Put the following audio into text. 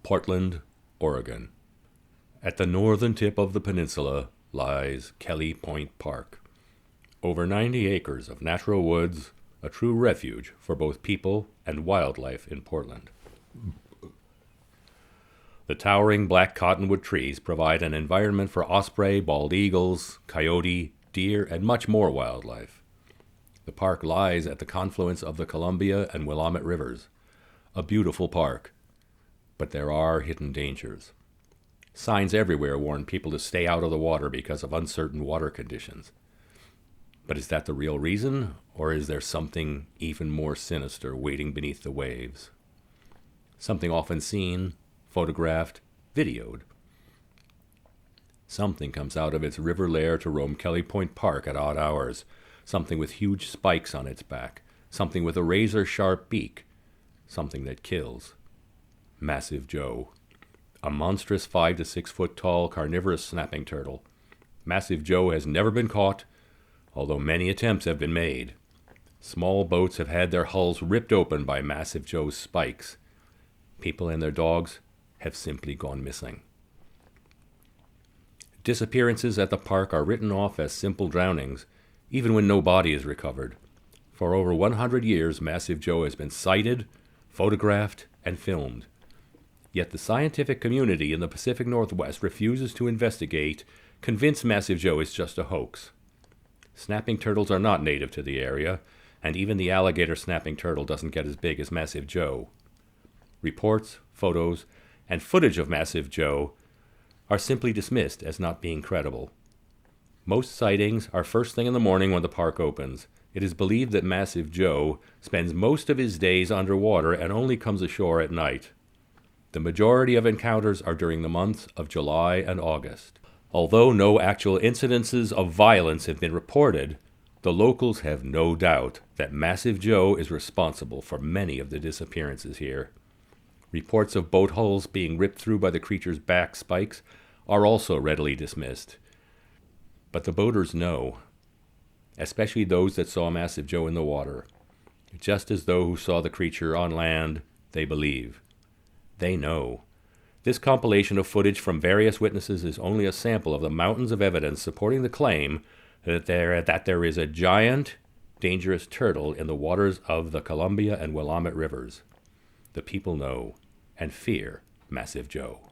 Portland, Oregon. At the northern tip of the peninsula lies Kelly Point Park. Over 90 acres of natural woods, a true refuge for both people and wildlife in Portland. The towering black cottonwood trees provide an environment for osprey, bald eagles, coyote, deer, and much more wildlife. The park lies at the confluence of the Columbia and Willamette rivers. A beautiful park, but there are hidden dangers. Signs everywhere warn people to stay out of the water because of uncertain water conditions. But is that the real reason, or is there something even more sinister waiting beneath the waves? Something often seen, photographed, videoed. Something comes out of its river lair to roam Kelly Point Park at odd hours. Something with huge spikes on its back. Something with a razor-sharp beak. Something that kills. Massive Joe. A monstrous 5 to 6 foot tall carnivorous snapping turtle. Massive Joe has never been caught, although many attempts have been made. Small boats have had their hulls ripped open by Massive Joe's spikes. People and their dogs have simply gone missing. Disappearances at the park are written off as simple drownings, even when no body is recovered. For over 100 years, Massive Joe has been sighted, photographed, and filmed. Yet the scientific community in the Pacific Northwest refuses to investigate, convinced Massive Joe is just a hoax. Snapping turtles are not native to the area, and even the alligator snapping turtle doesn't get as big as Massive Joe. Reports, photos, and footage of Massive Joe are simply dismissed as not being credible. Most sightings are first thing in the morning when the park opens. It is believed that Massive Joe spends most of his days underwater and only comes ashore at night. The majority of encounters are during the months of July and August. Although no actual incidences of violence have been reported, the locals have no doubt that Massive Joe is responsible for many of the disappearances here. Reports of boat hulls being ripped through by the creature's back spikes are also readily dismissed. But the boaters know, especially those that saw Massive Joe in the water. Just as those who saw the creature on land, they believe. They know. This compilation of footage from various witnesses is only a sample of the mountains of evidence supporting the claim that there is a giant, dangerous turtle in the waters of the Columbia and Willamette rivers. The people know and fear Massive Joe.